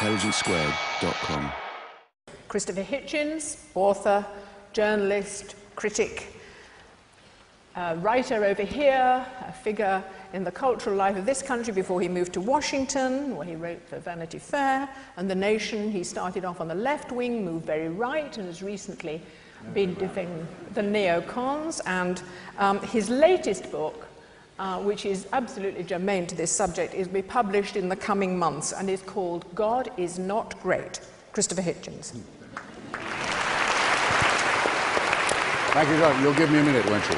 intelligencesquared.com. Christopher Hitchens, author, journalist, critic, writer over here, a figure in the cultural life of this country before he moved to Washington, where he wrote for Vanity Fair and The Nation. He started off on the left wing, moved very right, and has recently been defending the neocons. And his latest book, which is absolutely germane to this subject, is to be published in the coming months and is called God is Not Great. Christopher Hitchens. Thank you, John. You'll give me a minute, won't you?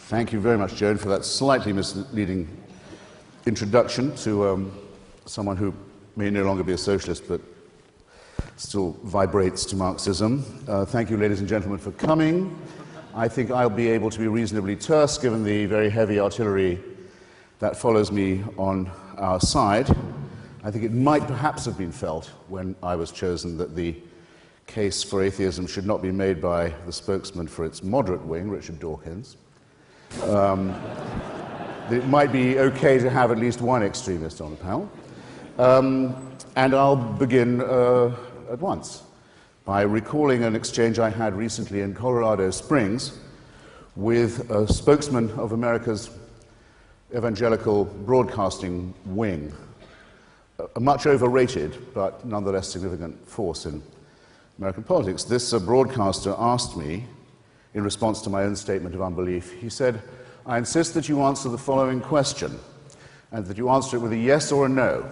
Thank you very much, Joan, for that slightly misleading introduction to someone who may no longer be a socialist, but still vibrates to Marxism. Thank you, ladies and gentlemen, for coming. I think I'll be able to be reasonably terse, given the very heavy artillery that follows me on our side. I think it might perhaps have been felt when I was chosen that the case for atheism should not be made by the spokesman for its moderate wing, Richard Dawkins. It might be okay to have at least one extremist on the panel. And I'll begin at once by recalling an exchange I had recently in Colorado Springs with a spokesman of America's evangelical broadcasting wing, a much overrated but nonetheless significant force in American politics. This broadcaster asked me, in response to my own statement of unbelief, he said, "I insist that you answer the following question, and that you answer it with a yes or a no."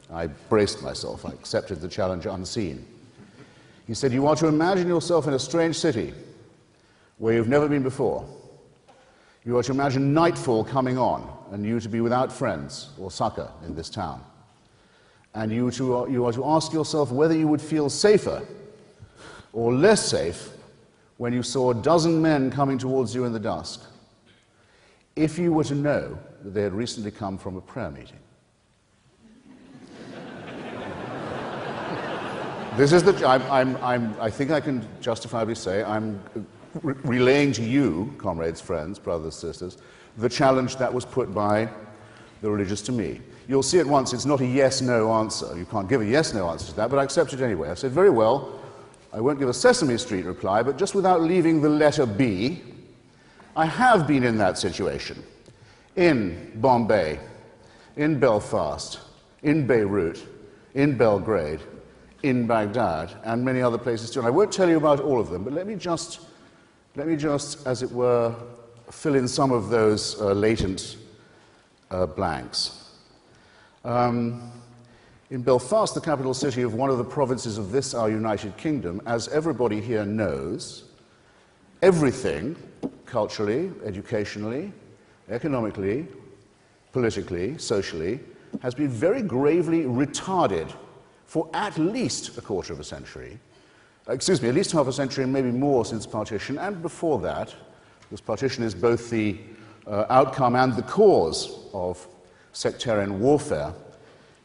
I braced myself. I accepted the challenge unseen. He said, "You are to imagine yourself in a strange city where you've never been before. You are to imagine nightfall coming on, and you to be without friends or succor in this town. And you are to ask yourself whether you would feel safer or less safe when you saw a dozen men coming towards you in the dusk, if you were to know that they had recently come from a prayer meeting." This is I think I can justifiably say I'm relaying to you, comrades, friends, brothers, sisters, the challenge that was put by the religious to me. You'll see at once it's not a yes-no answer. You can't give a yes-no answer to that, but I accept it anyway. I said, very well, I won't give a Sesame Street reply, but just without leaving the letter B, I have been in that situation. In Bombay, in Belfast, in Beirut, in Belgrade, in Baghdad, and many other places too. And I won't tell you about all of them, but let me just, as it were, fill in some of those latent blanks. In Belfast, the capital city of one of the provinces of this, our United Kingdom, as everybody here knows, everything, culturally, educationally, economically, politically, socially, has been very gravely retarded for at least a quarter of a century. At least half a century and maybe more since partition, and before that, because partition is both the outcome and the cause of sectarian warfare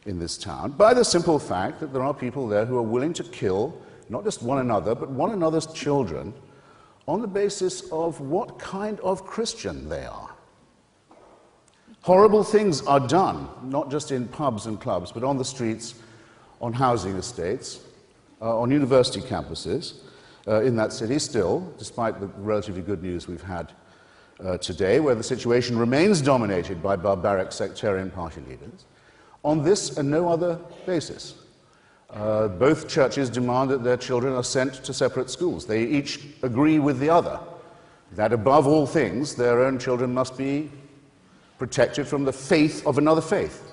in this town, by the simple fact that there are people there who are willing to kill not just one another, but one another's children on the basis of what kind of Christian they are. Horrible things are done, not just in pubs and clubs, but on the streets, on housing estates, on university campuses in that city still, despite the relatively good news we've had today, where the situation remains dominated by barbaric sectarian party leaders, on this and no other basis. Both churches demand that their children are sent to separate schools. They each agree with the other that above all things their own children must be protected from the faith of another faith.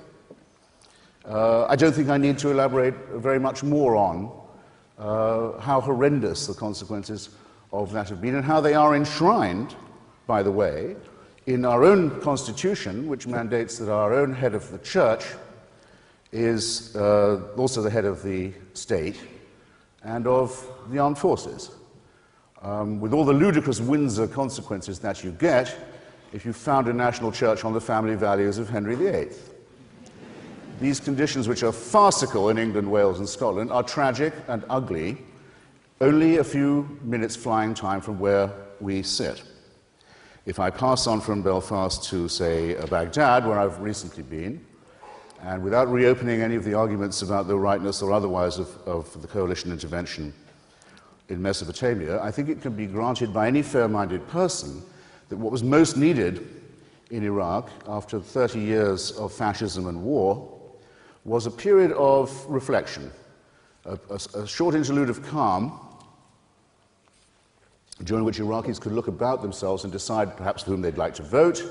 I don't think I need to elaborate very much more on how horrendous the consequences of that have been, and how they are enshrined, by the way, in our own constitution, which mandates that our own head of the church is also the head of the state and of the armed forces, with all the ludicrous Windsor consequences that you get if you found a national church on the family values of Henry VIII. These conditions, which are farcical in England, Wales, and Scotland, are tragic and ugly, only a few minutes flying time from where we sit. If I pass on from Belfast to, say, Baghdad, where I've recently been, and without reopening any of the arguments about the rightness or otherwise of the coalition intervention in Mesopotamia, I think it can be granted by any fair-minded person that what was most needed in Iraq after 30 years of fascism and war was a period of reflection, a short interlude of calm during which Iraqis could look about themselves and decide perhaps whom they'd like to vote,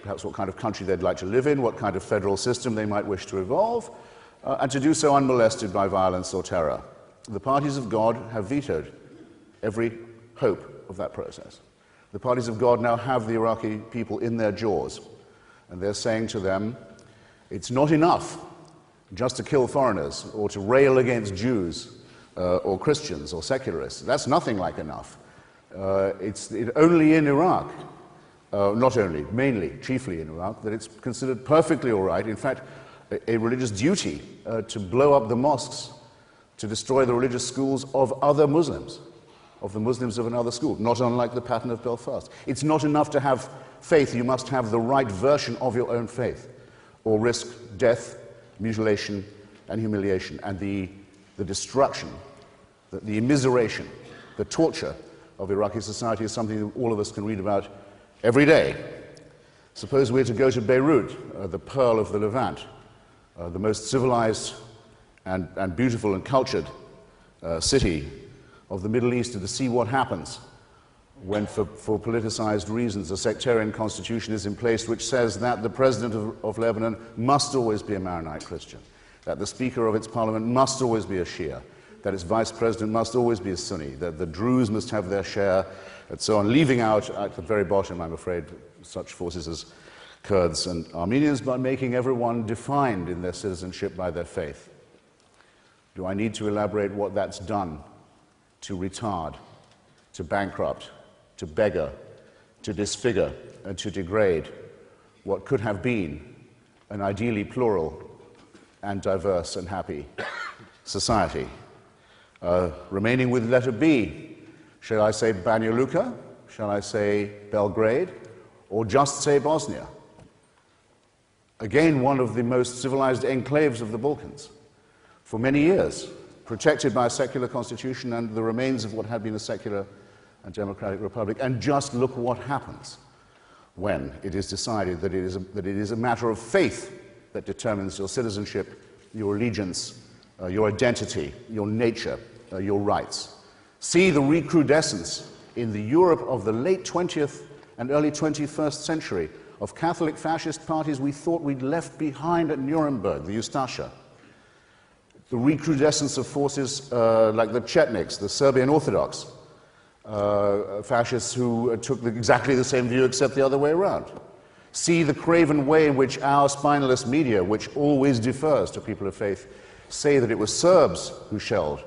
perhaps what kind of country they'd like to live in, what kind of federal system they might wish to evolve, and to do so unmolested by violence or terror. The parties of God have vetoed every hope of that process. The parties of God now have the Iraqi people in their jaws, and they're saying to them, it's not enough just to kill foreigners or to rail against Jews or Christians or secularists. That's nothing like enough. It's only in Iraq, not only, mainly, chiefly in Iraq, that it's considered perfectly all right, in fact, a religious duty to blow up the mosques, to destroy the religious schools of other Muslims, of the Muslims of another school, not unlike the pattern of Belfast. It's not enough to have faith, you must have the right version of your own faith, or risk death, mutilation, and humiliation, and the destruction, the immiseration, the torture of Iraqi society is something that all of us can read about every day. Suppose we're to go to Beirut, the pearl of the Levant, the most civilized and beautiful and cultured city of the Middle East, and to see what happens when, for politicized reasons, a sectarian constitution is in place which says that the president of Lebanon must always be a Maronite Christian, that the speaker of its parliament must always be a Shia, that its vice president must always be a Sunni, that the Druze must have their share, and so on, leaving out at the very bottom, I'm afraid, such forces as Kurds and Armenians, but making everyone defined in their citizenship by their faith. Do I need to elaborate what that's done to retard, to bankrupt, to beggar, to disfigure, and to degrade what could have been an ideally plural and diverse and happy society? Remaining with letter B, shall I say Banja Luka? Shall I say Belgrade? Or just say Bosnia? Again, one of the most civilized enclaves of the Balkans. For many years, protected by a secular constitution and the remains of what had been a secular and democratic republic. And just look what happens when it is decided that it is a matter of faith that determines your citizenship, your allegiance, your identity, your nature, your rights. See the recrudescence in the Europe of the late 20th and early 21st century of Catholic fascist parties we thought we'd left behind at Nuremberg, the Ustasha. The recrudescence of forces like the Chetniks, the Serbian Orthodox fascists who took exactly the same view except the other way around. See the craven way in which our spineless media, which always defers to people of faith, say that it was Serbs who shelled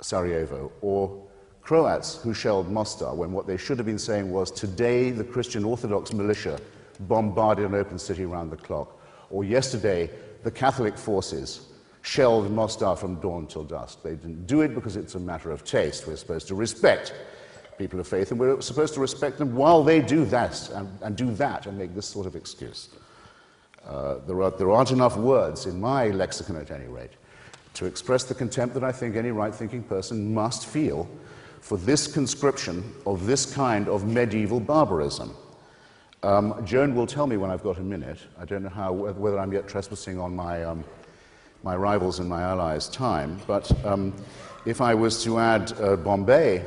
Sarajevo or Croats who shelled Mostar, when what they should have been saying was, today the Christian Orthodox militia bombarded an open city round the clock, or yesterday the Catholic forces shelled Mostar from dawn till dusk. They didn't do it because it's a matter of taste. We're supposed to respect people of faith, and we're supposed to respect them while they do that and do that and make this sort of excuse. There aren't enough words, in my lexicon at any rate, to express the contempt that I think any right-thinking person must feel for this conscription of this kind of medieval barbarism. Joan will tell me when I've got a minute. I don't know whether I'm yet trespassing on my rivals and my allies' time, but if I was to add Bombay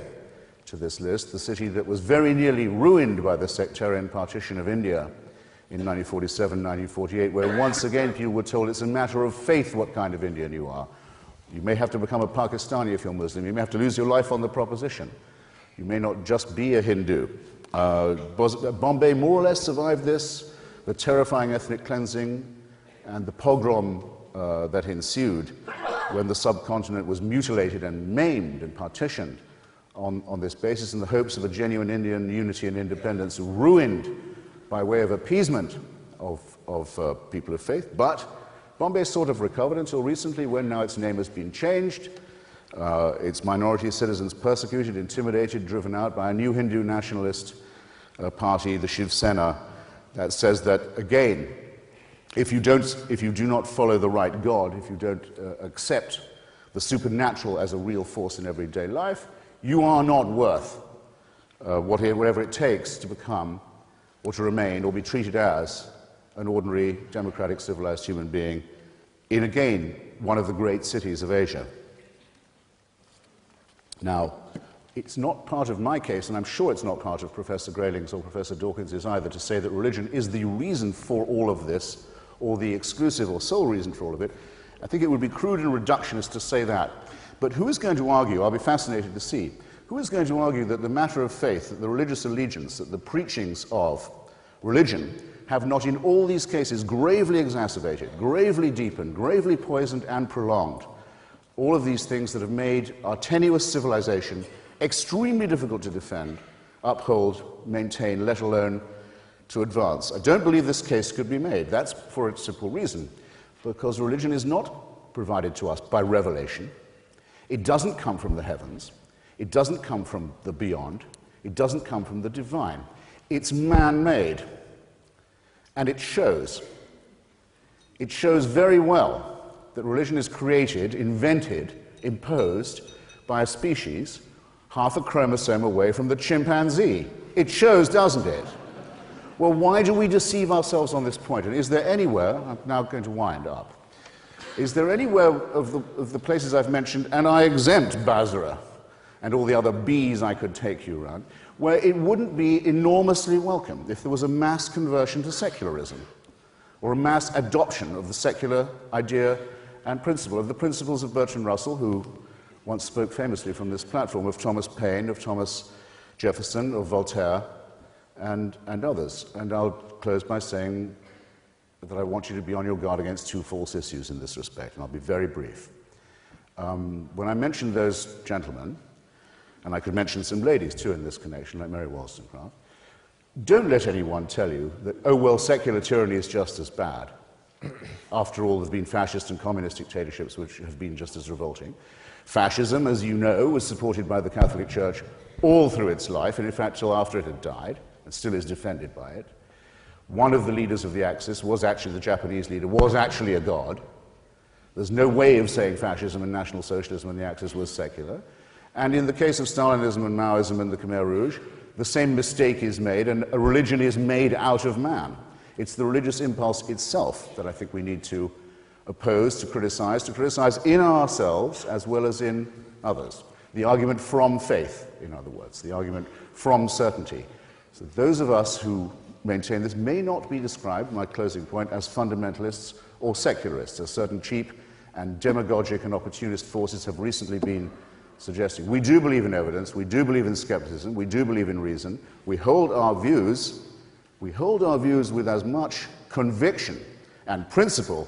to this list, the city that was very nearly ruined by the sectarian partition of India in 1947, 1948, where once again people were told it's a matter of faith what kind of Indian you are. You may have to become a Pakistani if you're Muslim. You may have to lose your life on the proposition. You may not just be a Hindu. Bombay more or less survived this, the terrifying ethnic cleansing and the pogrom that ensued when the subcontinent was mutilated and maimed and partitioned on this basis in the hopes of a genuine Indian unity and independence, ruined by way of appeasement of people of faith. But Bombay sort of recovered until recently, when now its name has been changed, its minority citizens persecuted, intimidated, driven out by a new Hindu nationalist party, the Shiv Sena, that says that, again, if you do not follow the right God, if you don't accept the supernatural as a real force in everyday life, you are not worth whatever it takes to become or to remain or be treated as an ordinary, democratic, civilized human being in, again, one of the great cities of Asia. Now, it's not part of my case, and I'm sure it's not part of Professor Grayling's or Professor Dawkins's either, to say that religion is the reason for all of this, or the exclusive or sole reason for all of it. I think it would be crude and reductionist to say that. But who is going to argue, I'll be fascinated to see, who is going to argue that the matter of faith, that the religious allegiance, that the preachings of religion have not in all these cases gravely exacerbated, gravely deepened, gravely poisoned and prolonged all of these things that have made our tenuous civilization extremely difficult to defend, uphold, maintain, let alone to advance. I don't believe this case could be made. That's for a simple reason, because religion is not provided to us by revelation. It doesn't come from the heavens. It doesn't come from the beyond. It doesn't come from the divine. It's man-made. And it shows. It shows very well that religion is created, invented, imposed by a species half a chromosome away from the chimpanzee. It shows, doesn't it? Well, why do we deceive ourselves on this point? And is there anywhere, I'm now going to wind up, is there anywhere of the places I've mentioned, and I exempt Basra and all the other B's I could take you around, where it wouldn't be enormously welcome if there was a mass conversion to secularism, or a mass adoption of the secular idea and principle, of the principles of Bertrand Russell, who once spoke famously from this platform, of Thomas Paine, of Thomas Jefferson, of Voltaire, and others. And I'll close by saying that I want you to be on your guard against two false issues in this respect, and I'll be very brief. When I mentioned those gentlemen, and I could mention some ladies too in this connection, like Mary Wollstonecraft, don't let anyone tell you that, oh, well, secular tyranny is just as bad. After all, there have been fascist and communist dictatorships which have been just as revolting. Fascism, as you know, was supported by the Catholic Church all through its life, and in fact till after it had died, and still is defended by it. One of the leaders of the Axis was actually, the Japanese leader, was actually a god. There's no way of saying fascism and National Socialism in the Axis was secular. And in the case of Stalinism and Maoism and the Khmer Rouge, the same mistake is made, and a religion is made out of man. It's the religious impulse itself that I think we need to oppose, to criticize in ourselves as well as in others. The argument from faith, in other words, the argument from certainty. So those of us who maintain this may not be described, my closing point, as fundamentalists or secularists, as certain cheap and demagogic and opportunist forces have recently been suggesting. We do believe in evidence, we do believe in skepticism, we do believe in reason. We hold our views with as much conviction and principle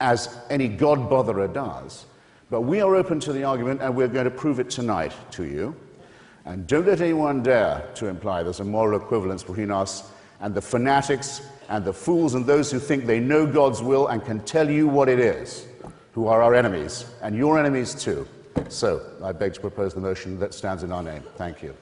as any God-botherer does. But we are open to the argument, and we're going to prove it tonight to you. And don't let anyone dare to imply there's a moral equivalence between us and the fanatics and the fools and those who think they know God's will and can tell you what it is, who are our enemies, and your enemies too. So I beg to propose the motion that stands in our name. Thank you.